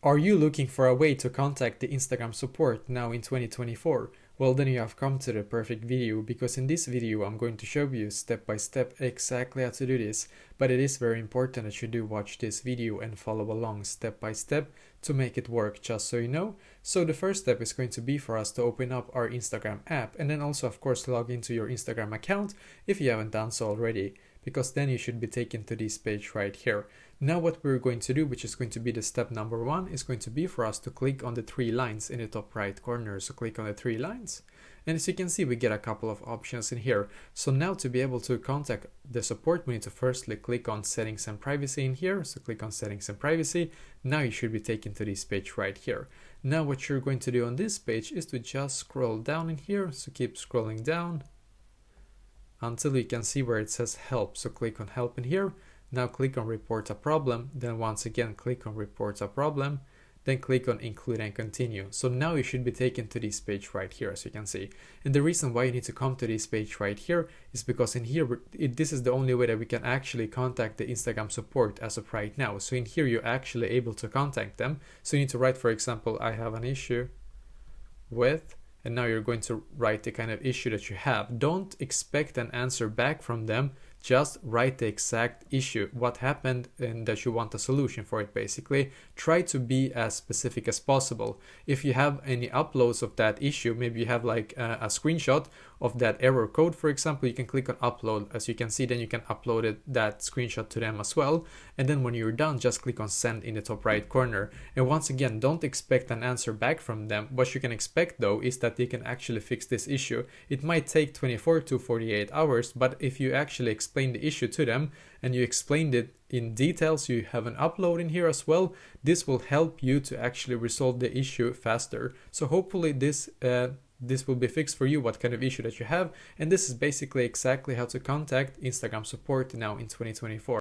Are you looking for a way to contact the Instagram support now in 2024? Well, then you have come to the perfect video, because in this video I'm going to show you step by step exactly how to do this, but it is very important that you do watch this video and follow along step by step to make it work, just so you know. So the first step is going to be for us to open up our Instagram app, and then also of course log into your Instagram account if you haven't done so already, because then you should be taken to this page right here. Now what we're going to do, which is going to be the step number one, is going to be for us to click on the three lines in the top right corner. So click on the three lines, and as you can see we get a couple of options in here. So now to be able to contact the support, we need to firstly click on settings and privacy in here. So click on settings and privacy. Now you should be taken to this page right here. Now what you're going to do on this page is to just scroll down in here. So keep scrolling down until you can see where it says help. So click on help in here. Now click on report a problem, then once again click on report a problem, then click on include and continue. So now you should be taken to this page right here, as you can see. And the reason why you need to come to this page right here is because in here this is the only way that we can actually contact the Instagram support as of right now. So in here you're actually able to contact them. So you need to write, for example, I have an issue with, and now you're going to write the kind of issue that you have. Don't expect an answer back from them. Just write the exact issue, what happened, and that you want a solution for it. Basically, try to be as specific as possible. If you have any uploads of that issue, maybe you have like a screenshot of that error code, for example, you can click on upload. As you can see, then you can upload that screenshot to them as well. And then when you're done, just click on send in the top right corner. And once again, don't expect an answer back from them. What you can expect though is that they can actually fix this issue. It might take 24 to 48 hours, but if you actually explain the issue to them and you explained it in details, you have an upload in here as well, this will help you to actually resolve the issue faster. So hopefully this will be fixed for you, what kind of issue that you have. And this is basically exactly how to contact Instagram support now in 2024.